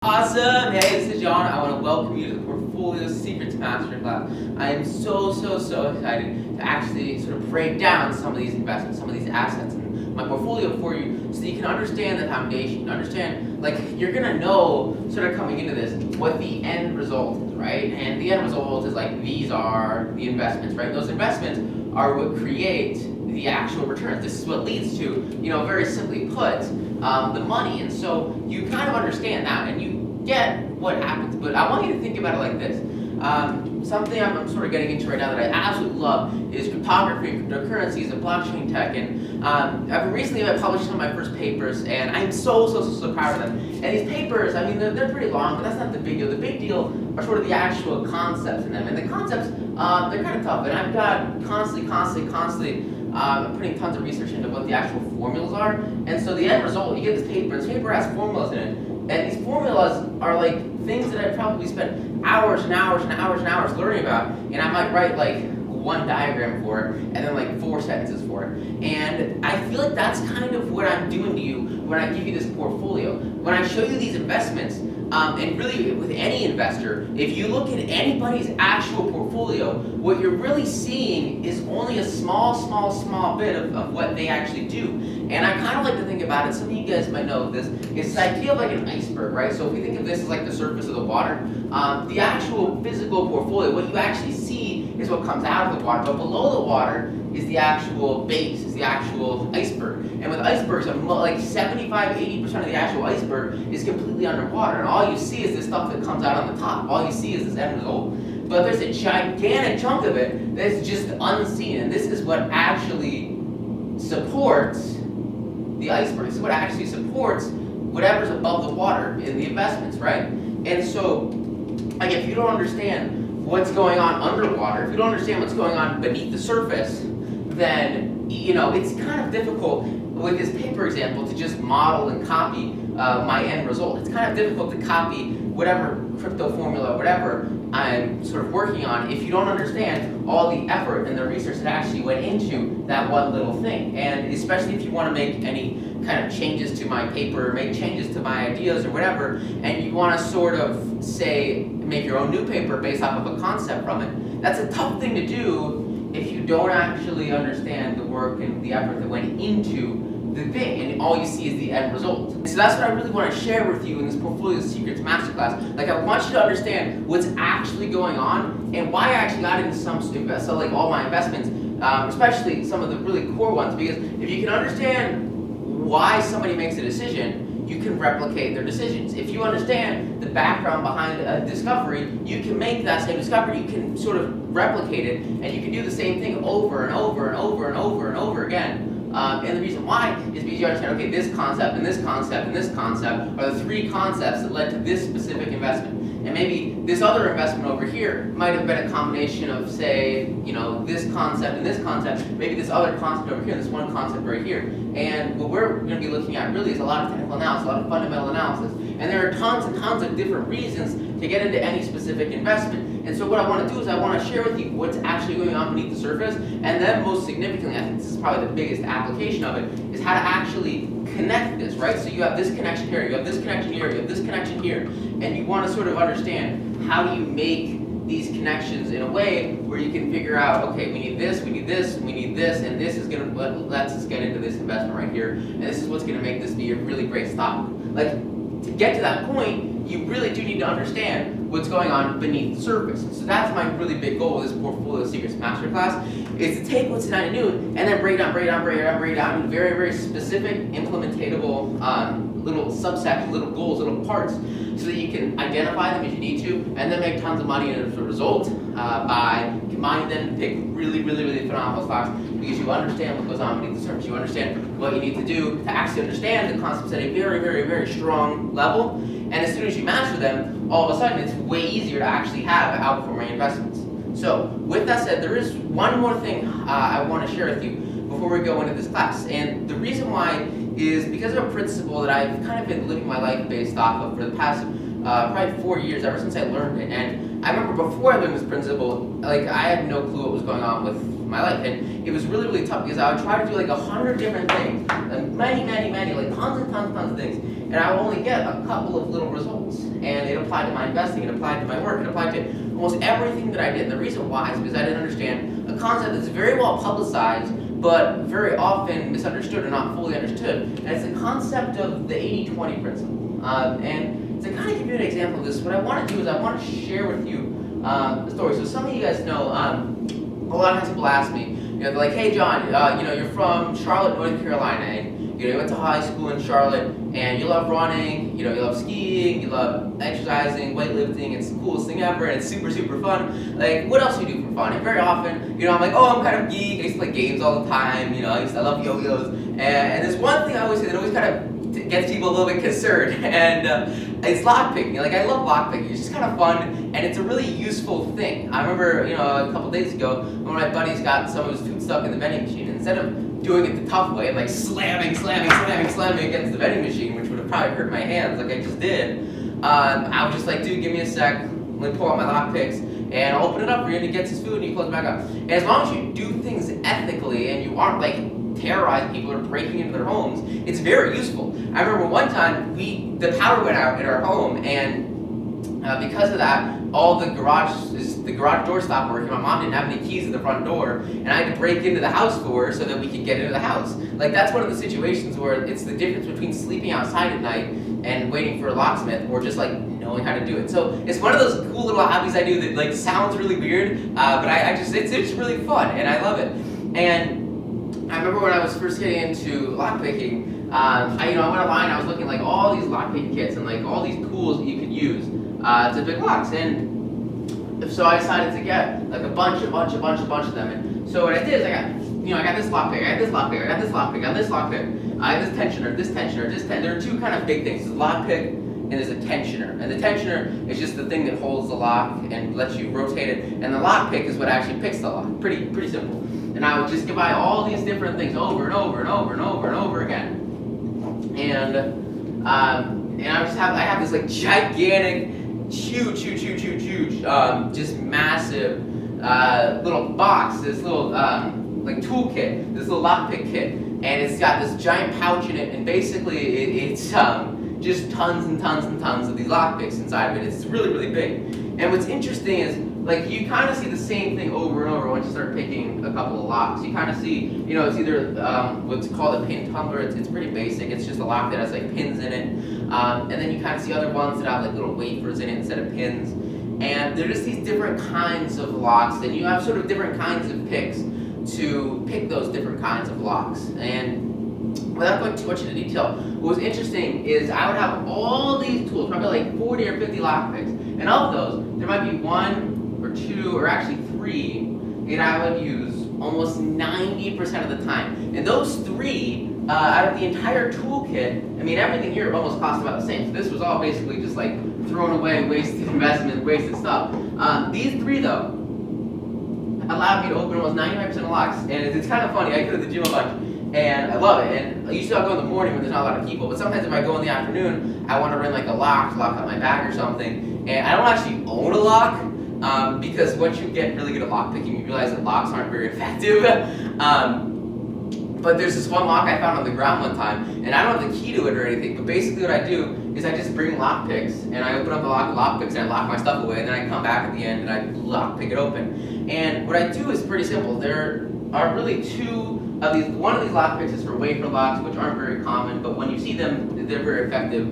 Awesome! Hey, this is John. I want to welcome you to the Portfolio Secrets Masterclass. I am so excited to actually sort of break down some of these investments, some of these assets in my portfolio for you so that you can understand the foundation, understand, like, you're going to know, sort of coming into this, what the end result is, right? And the end result is like, these are the investments, right? Those investments are what create the actual returns. This is what leads to, very simply put, the money. And so you kind of understand that and you get what happens. But I want you to think about it like this. Something I'm sort of getting into right now that I absolutely love is cryptography and cryptocurrencies and blockchain tech. And recently I published some of my first papers, and I'm so proud of them. And these papers, I mean, they're pretty long, but that's not the big deal. The big deal are sort of the actual concepts in them. And the concepts, they're kind of tough. And I've got constantly putting tons of research into what the actual formulas are. And so the end result, you get this paper, and this paper has formulas in it. And these formulas are like things that I probably spent hours and hours learning about. And I might write like one diagram for it, and then like 4 sentences for it. And I feel like that's kind of what I'm doing to you when I give you this portfolio. When I show you these investments, and really with any investor, if you look at anybody's actual portfolio, what you're really seeing is only a small bit of what they actually do. And I kind of like to think about it, some of you guys might know this, it's this idea of like an iceberg, right? So if you think of this as like the surface of the water, the actual physical portfolio, what you actually see is what comes out of the water, but below the water is the actual base, is the actual iceberg. And with icebergs, like 75-80% of the actual iceberg is completely underwater, and all you see is this stuff that comes out on the top. All you see is this end result. But there's a gigantic chunk of it that's just unseen, and this is what actually supports the iceberg. This is what actually supports whatever's above the water in the investments, right? And so, like, if you don't understand what's going on underwater, if you don't understand what's going on beneath the surface, then it's kind of difficult with this paper example to just model and copy my end result. It's kind of difficult to copy whatever crypto formula, whatever I'm sort of working on, if you don't understand all the effort and the research that actually went into that one little thing. And especially if you want to make any kind of changes to my paper, make changes to my ideas or whatever, and you want to sort of say, make your own new paper based off of a concept from it. That's a tough thing to do if you don't actually understand the work and the effort that went into the thing, and all you see is the end result. So that's what I really want to share with you in this Portfolio Secrets Masterclass. Like, I want you to understand what's actually going on and why I actually got into like all my investments, especially some of the really core ones, because if you can understand why somebody makes a decision, you can replicate their decisions. If you understand the background behind a discovery, you can make that same discovery, you can sort of replicate it, and you can do the same thing over and over again. And the reason why is because you understand, okay, this concept and this concept and this concept are the 3 concepts that led to this specific investment. And maybe this other investment over here might have been a combination of, say, this concept and this concept, maybe this other concept over here, this one concept right here. And what we're going to be looking at really is a lot of technical analysis, a lot of fundamental analysis. And there are tons and tons of different reasons to get into any specific investment. And so what I want to do is I want to share with you what's actually going on beneath the surface, and then most significantly, I think this is probably the biggest application of it, is how to actually connect this, right? So you have this connection here, you have this connection here, you have this connection here, and you want to sort of understand how do you make these connections in a way where you can figure out, okay, we need this, we need this, we need this, and this is going to let us get into this investment right here, and this is what's going to make this be a really great stock. Like, to get to that point, you really do need to understand what's going on beneath the surface. So that's my really big goal with this Portfolio Secrets Masterclass, is to take what's tonight and noon and then break down into very specific, implementatable little subsections, little goals, little parts, so that you can identify them if you need to, and then make tons of money as a result by combining them to pick really phenomenal stocks, because you understand what goes on beneath the surface. You understand what you need to do to actually understand the concepts at a very strong level. And as soon as you master them, all of a sudden it's way easier to actually have outperforming investments. So with that said, there is one more thing I want to share with you before we go into this class. And the reason why is because of a principle that I've kind of been living my life based off of for the past probably 4 years, ever since I learned it. And I remember before I learned this principle, like, I had no clue what was going on with my life, and it was really tough, because I would try to do like 100 different things, and many, like tons and tons of things, and I would only get a couple of little results. And it applied to my investing, it applied to my work, it applied to almost everything that I did. And the reason why is because I didn't understand a concept that's very well publicized, but very often misunderstood or not fully understood. And it's the concept of the 80-20 principle. And to kind of give you an example of this, what I want to do is I want to share with you a story. So some of you guys know, a lot of times people ask me, they're like, hey John, you're from Charlotte, North Carolina, and you went to high school in Charlotte, and you love running, you love skiing, you love exercising, weightlifting, it's the coolest thing ever, and it's super, super fun. Like, what else do you do for fun? And very often, I'm like, oh, I'm kind of geek, I used to play games all the time, I love yo-yos, and there's one thing I always say that always kind of gets people a little bit concerned, and it's lockpicking. Like, I love lockpicking. It's just kind of fun, and it's a really useful thing. I remember, a couple days ago, one of my buddies got some of his food stuck in the vending machine, and instead of doing it the tough way, like slamming against the vending machine, which would have probably hurt my hands like I just did, I was just like, dude, give me a sec, let me pull out my lockpicks, and I'll open it up for you, and he gets his food, and he closes it back up. And as long as you do things ethically, and you aren't like terrorizing people or breaking into their homes, it's very useful. I remember one time the power went out in our home, and because of that, all the garage door stopped working. My mom didn't have any keys to the front door, and I had to break into the house for her so that we could get into the house. Like, that's one of the situations where it's the difference between sleeping outside at night and waiting for a locksmith, or just like knowing how to do it. So it's one of those cool little hobbies I do that like sounds really weird, but it's really fun, and I love it. And I remember when I was first getting into lockpicking, I went online, I was looking like all these lockpicking kits and like all these tools that you could use to pick locks, and so I decided to get like a bunch of them. And so what I did is I got this lockpick, I got this lockpick, I got this lockpick, I got this lockpick, I have this tensioner. There are two kind of big things: there's a lockpick and there's a tensioner. And the tensioner is just the thing that holds the lock and lets you rotate it, and the lockpick is what actually picks the lock. Pretty simple. And I would just buy all these different things over and over again. And I have this like gigantic, huge, just massive little box, this little like toolkit, this little lockpick kit, and it's got this giant pouch in it, and basically it's just tons and tons of these lockpicks inside of it. It's really, really big. And what's interesting is, like, you kind of see the same thing over and over once you start picking a couple of locks. You kind of see, it's either what's called a pin tumbler. It's pretty basic. It's just a lock that has like pins in it. And then you kind of see other ones that have like little wafers in it instead of pins. And they're just these different kinds of locks. And you have sort of different kinds of picks to pick those different kinds of locks. And without going too much into detail, what was interesting is I would have all these tools, probably like 40 or 50 lockpicks. And of those, there might be one or two or actually three that I would use almost 90% of the time. And those three, out of the entire toolkit, everything here almost cost about the same. So this was all basically just like thrown away, wasted investment, wasted stuff. These three though, allowed me to open almost 95% of locks. And it's kind of funny, I go to the gym a bunch, and I love it. And usually I'll go in the morning when there's not a lot of people, but sometimes if I go in the afternoon, I want to run like a lock out my bag or something. And I don't actually own a lock, because once you get really good at lock picking, you realize that locks aren't very effective. But there's this one lock I found on the ground one time, and I don't have the key to it or anything, but basically what I do is I just bring lock picks, and I open up the lock picks, and I lock my stuff away, and then I come back at the end, and I lock pick it open. And what I do is pretty simple. There are really two of these. One of these lock picks is for wafer locks, which aren't very common, but when you see them, they're very effective.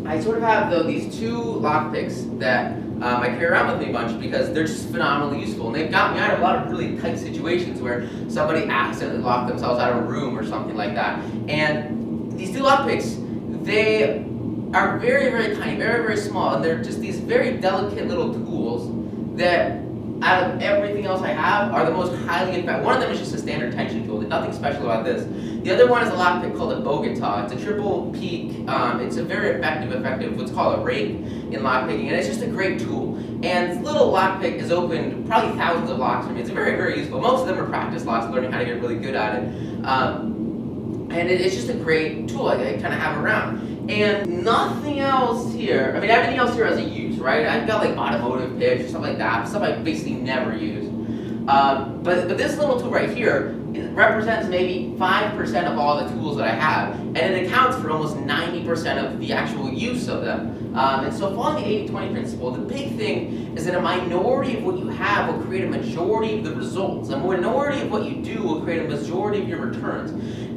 I sort of have these two lock picks that I carry around with me a bunch because they're just phenomenally useful. And they've got me out of a lot of really tight situations where somebody accidentally locked themselves out of a room or something like that. And these two lockpicks, they are very, very tiny, very, very small, and they're just these very delicate little tools that, out of everything else I have, are the most highly effective. One of them is just a standard tension tool. There's nothing special about this. The other one is a lockpick called a Bogota. It's a triple peak. It's a very effective, what's called a rake in lockpicking, and it's just a great tool. And this little lockpick has opened probably thousands of locks for me. It's very, very useful. Most of them are practice locks, learning how to get really good at it. And it's just a great tool I kind of have around. And nothing else here, everything else here has a use, right? I've got like automotive picks or stuff like that, stuff I basically never use. But this little tool right here, it represents maybe 5% of all the tools that I have, and it accounts for almost 90% of the actual use of them. And so following the 80-20 principle, the big thing is that a minority of what you have will create a majority of the results. A minority of what you do will create a majority of your returns.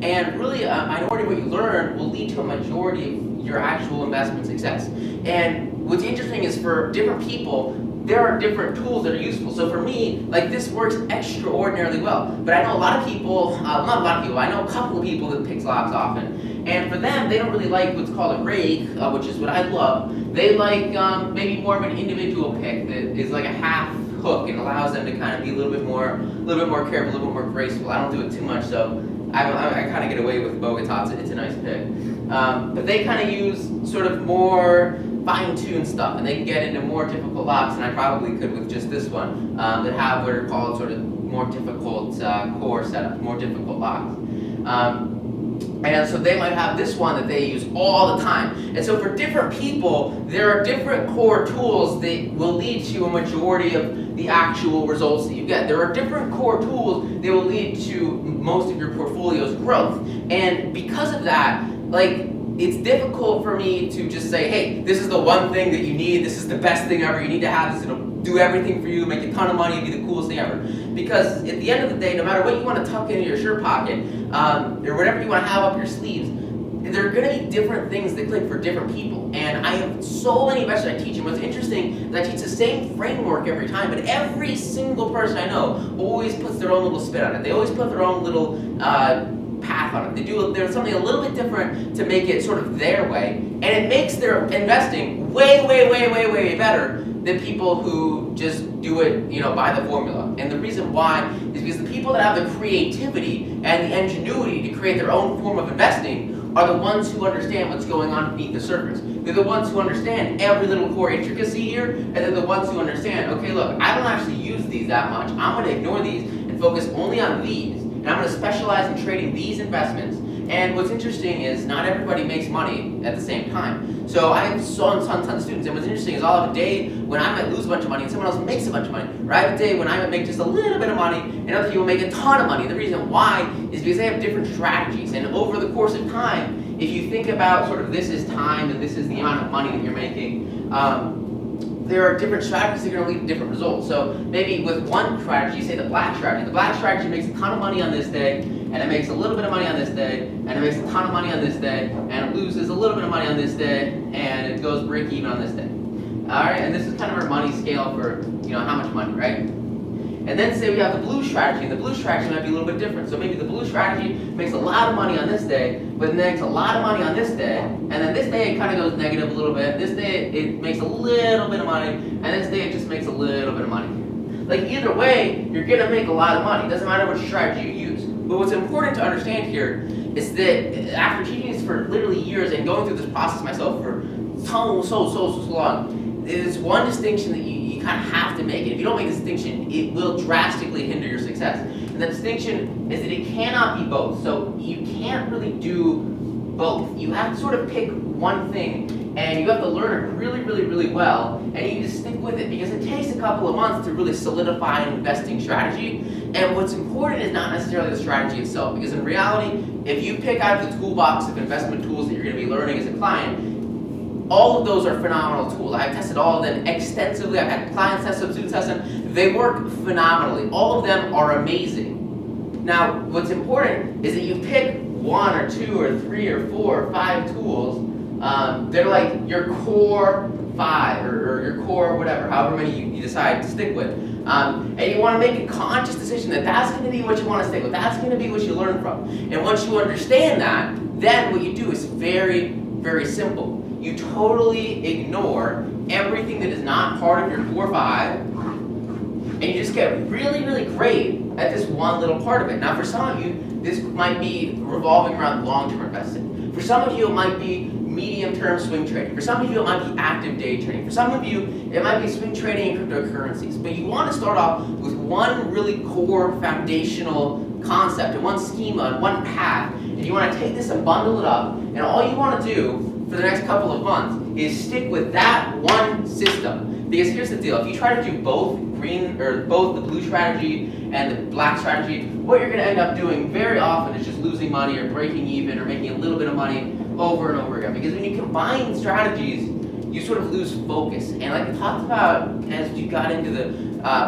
And really, a minority of what you learn will lead to a majority of your actual investment success. And what's interesting is for different people, there are different tools that are useful. So for me, like this works extraordinarily well. But I know a lot of people, not a lot of people, I know a couple of people that pick locks often. And for them, they don't really like what's called a rake, which is what I love. They like maybe more of an individual pick that is like a half hook and allows them to kind of be a little bit more careful, a little bit more graceful. I don't do it too much, so I kind of get away with Bogota. It's a nice pick. But they kind of use sort of more fine-tuned stuff, and they can get into more difficult locks than I probably could with just this one, that have what are called sort of more difficult core setups, more difficult locks. And so they might have this one that they use all the time. And so for different people, there are different core tools that will lead to a majority of the actual results that you get. There are different core tools that will lead to most of your portfolio's growth. And because of that, like, it's difficult for me to just say, hey, this is the one thing that you need, this is the best thing ever, you need to have this, it'll do everything for you, make a ton of money, be the coolest thing ever. Because at the end of the day, no matter what you want to tuck into your shirt pocket, or whatever you want to have up your sleeves, there are going to be different things that click for different people. And I have so many investors I teach, and what's interesting is I teach the same framework every time, but every single person I know always puts their own little spin on it. They always put their own little path on it. There's something a little bit different to make it sort of their way, and it makes their investing way better than people who just do it, by the formula. And the reason why is because the people that have the creativity and the ingenuity to create their own form of investing are the ones who understand what's going on beneath the surface. They're the ones who understand every little core intricacy here, and they're the ones who understand, okay, look, I don't actually use these that much. I'm going to ignore these and focus only on these. And I'm going to specialize in trading these investments. And what's interesting is not everybody makes money at the same time. So I have tons of students, and what's interesting is I'll have a day when I might lose a bunch of money and someone else makes a bunch of money. Or I have a day when I might make just a little bit of money and other people make a ton of money. The reason why is because they have different strategies. And over the course of time, if you think about sort of this is time and this is the amount of money that you're making, there are different strategies that are going to lead to different results. So maybe with one strategy, say the black strategy. The black strategy makes a ton of money on this day, and it makes a little bit of money on this day, and it makes a ton of money on this day, and it loses a little bit of money on this day, and it goes break even on this day. All right, and this is kind of our money scale for how much money, right? And then say we have the blue strategy. The blue strategy might be a little bit different. So maybe the blue strategy makes a lot of money on this day, but it makes a lot of money on this day, and then this day it kind of goes negative a little bit. This day it makes a little bit of money, and this day it just makes a little bit of money. Like either way, you're gonna make a lot of money. It doesn't matter which strategy you use. But what's important to understand here is that after teaching this for literally years and going through this process myself for so long, there's one distinction that you kind of have to make. And if you don't make this distinction, it will drastically hinder your success. And the distinction is that it cannot be both. So you can't really do both. You have to sort of pick one thing, and you have to learn it really well, and you just stick with it, because it takes a couple of months to really solidify an investing strategy. And what's important is not necessarily the strategy itself, because in reality, if you pick out the toolbox of investment tools that you're going to be learning as a client, all of those are phenomenal tools. I've tested all of them extensively. I've had clients test them, students test them. They work phenomenally. All of them are amazing. Now, what's important is that you pick one or two or three or four or five tools. They're like your core five or your core whatever, however many you decide to stick with. And you want to make a conscious decision that that's going to be what you want to stick with. That's going to be what you learn from. And once you understand that, then what you do is very simple. You totally ignore everything that is not part of your core five, and you just get really great at this one little part of it. Now, for some of you, this might be revolving around long-term investing. For some of you, it might be medium-term swing trading. For some of you, it might be active day trading. For some of you, it might be swing trading in cryptocurrencies. But you want to start off with one really core foundational concept and one schema and one path, and you want to take this and bundle it up, and all you want to do for the next couple of months is stick with that one system. Because here's the deal, if you try to do both both the blue strategy and the black strategy, what you're going to end up doing very often is just losing money or breaking even or making a little bit of money over and over again. Because when you combine strategies, you sort of lose focus. And like we talked about as you got into the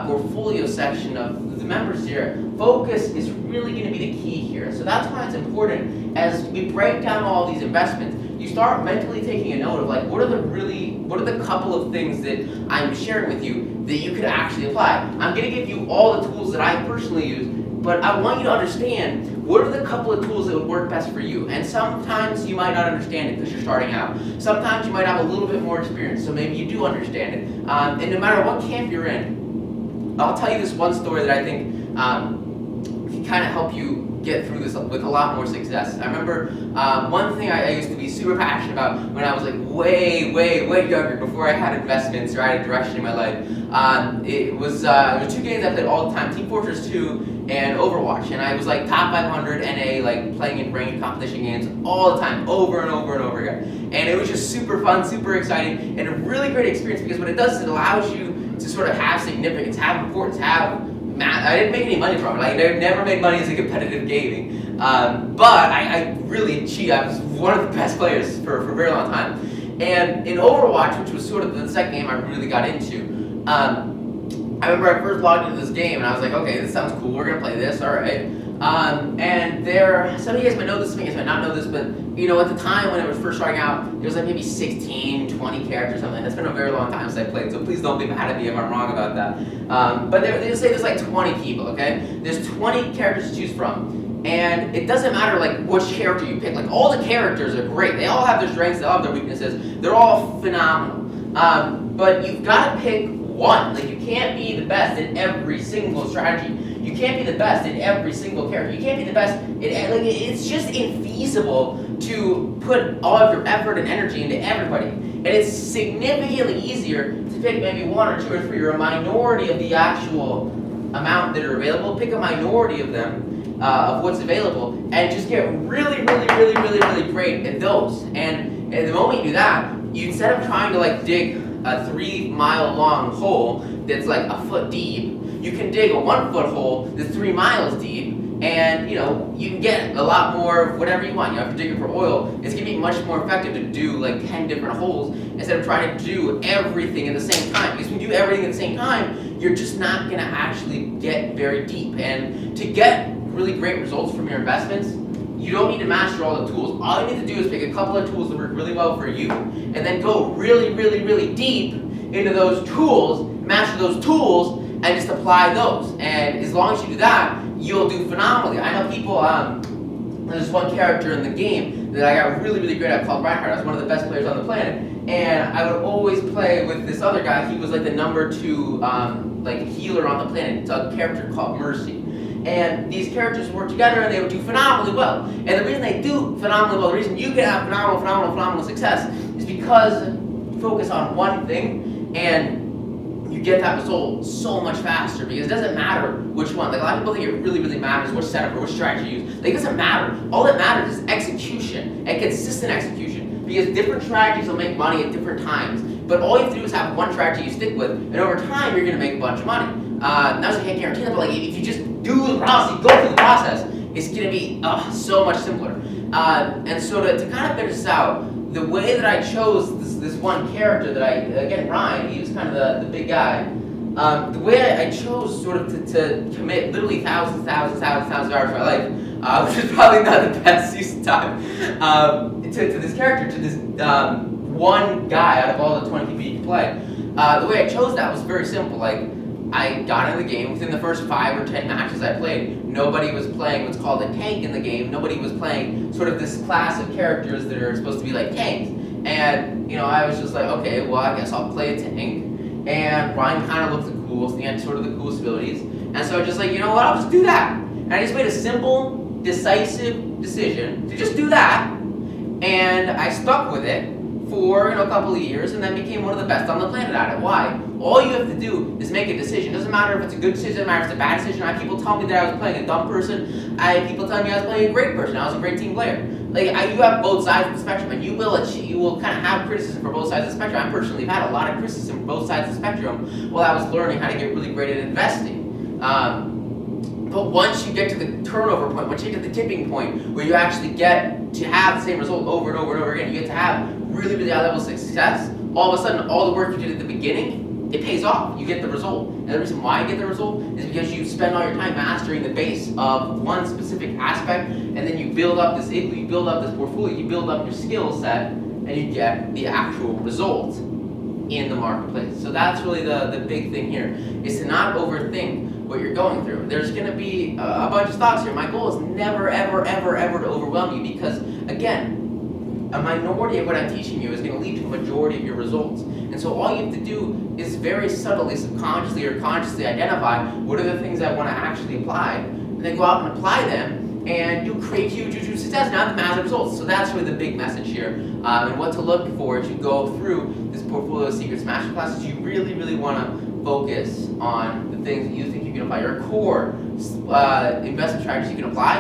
portfolio section of the members here, focus is really going to be the key here. So that's why it's important as we break down all these investments, you start mentally taking a note of like, what are the couple of things that I'm sharing with you that you could actually apply. I'm going to give you all the tools that I personally use, but I want you to understand what are the couple of tools that would work best for you. And sometimes you might not understand it because you're starting out. Sometimes you might have a little bit more experience, so maybe you do understand it. And no matter what camp you're in, I'll tell you this one story that I think can kind of help you get through this with a lot more success. I remember one thing I used to be super passionate about when I was like way younger, before I had investments or I had a direction in my life. It was two games I played all the time, Team Fortress 2 and Overwatch, and I was like top 500 NA, like playing in ranked competition games all the time, over and over and over again. And it was just super fun, super exciting, and a really great experience because what it does is it allows you to sort of have significance, have importance, I didn't make any money from it. I never made money as a competitive gaming, but I really achieved. I was one of the best players for a very long time. And in Overwatch, which was sort of the second game I really got into, I remember I first logged into this game and I was like, okay, this sounds cool. We're gonna play this, all right. And some of you guys might know this, some of you guys might not know this, but at the time when it was first starting out, there was like maybe 16, 20 characters or something. It's been a very long time since I played, so please don't be mad at me if I'm wrong about that. But they say there's like 20 people, okay? There's 20 characters to choose from. And it doesn't matter like which character you pick. Like all the characters are great. They all have their strengths, they all have their weaknesses. They're all phenomenal. But you've got to pick one. Like you can't be the best in every single strategy. You can't be the best in every single character. You can't be the best in, like, it's just infeasible to put all of your effort and energy into everybody. And it's significantly easier to pick maybe one or two or three or a minority of the actual amount that are available. Pick a minority of them, of what's available, and just get really great at those. And the moment you do that, instead of trying to like dig a 3-mile long hole that's like a foot deep, you can dig a 1 foot hole that's 3 miles deep, and you can get a lot more of whatever you want. You have to dig it for oil. It's gonna be much more effective to do like 10 different holes instead of trying to do everything at the same time. Because when you do everything at the same time, you're just not gonna actually get very deep. And to get really great results from your investments, you don't need to master all the tools. All you need to do is pick a couple of tools that work really well for you, and then go really deep into those tools, master those tools, and just apply those. And as long as you do that, you'll do phenomenally. I know people, there's one character in the game that I got really great at called Reinhardt. I was one of the best players on the planet. And I would always play with this other guy. He was like the number 2 like healer on the planet. It's a character called Mercy. And these characters work together and they would do phenomenally well. And the reason they do phenomenally well, the reason you can have phenomenal success is because you focus on one thing and you get that result so much faster, because it doesn't matter which one. Like a lot of people think it really matters which setup or which strategy you use. Like it doesn't matter. All that matters is execution and consistent execution, because different strategies will make money at different times. But all you have to do is have one strategy you stick with, and over time you're going to make a bunch of money. Now I can't guarantee that, but like if you just do the process, you go through the process, it's going to be so much simpler. And so to kind of finish this out, the way that I chose this one character that again, Ryan, he was kind of the big guy. The way I chose sort of to commit literally thousands of hours of my life, which is probably not the best use of time, to this character, to this one guy out of all the 20 people you can play. The way I chose that was very simple. Like, I got into the game. Within the first 5 or 10 matches I played, nobody was playing what's called a tank in the game. Nobody was playing sort of this class of characters that are supposed to be like tanks. And, I was just like, okay, well, I guess I'll play a tank. And Ryan kind of looked the coolest, and he had sort of the coolest abilities. And so I was just like, you know what, I'll just do that. And I just made a simple, decisive decision to just do that. And I stuck with it for a couple of years, and then became one of the best on the planet at it. Why? All you have to do is make a decision. It doesn't matter if it's a good decision, it doesn't matter if it's a bad decision. I had people tell me that I was playing a dumb person. I had people telling me I was playing a great person. I was a great team player. You have both sides of the spectrum, and you will kind of have criticism for both sides of the spectrum. I personally have had a lot of criticism for both sides of the spectrum while I was learning how to get really great at investing. But once you get to the turnover point, once you get to the tipping point where you actually get to have the same result over and over and over again, you get to have really, really high levels of success, all of a sudden, all the work you did at the beginning, it pays off. You get the result. And the reason why you get the result is because you spend all your time mastering the base of one specific aspect, and then you build up this igloo, you build up this portfolio, you build up your skill set, and you get the actual result in the marketplace. So that's really the big thing here, is to not overthink what you're going through. There's going to be a bunch of stocks here. My goal is never, ever, ever, ever to overwhelm you, because, again, a minority of what I'm teaching you is going to lead to a majority of your results. And so all you have to do is very subtly, subconsciously, or consciously identify what are the things I want to actually apply, and then go out and apply them, and you'll create huge, huge, huge success, not the massive results. So that's really the big message here. And what to look for as you go through this Portfolio Secrets Masterclass is you really, really want to focus on the things that you think you can apply, your core investment strategies you can apply,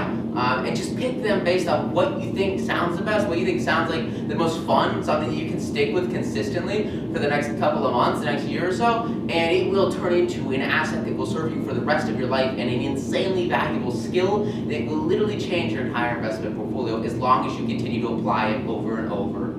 and just pick them based on what you think sounds the best, what you think sounds like the most fun, something that you can stick with consistently for the next couple of months, the next year or so, and it will turn into an asset that will serve you for the rest of your life, and an insanely valuable skill that will literally change your entire investment portfolio as long as you continue to apply it over and over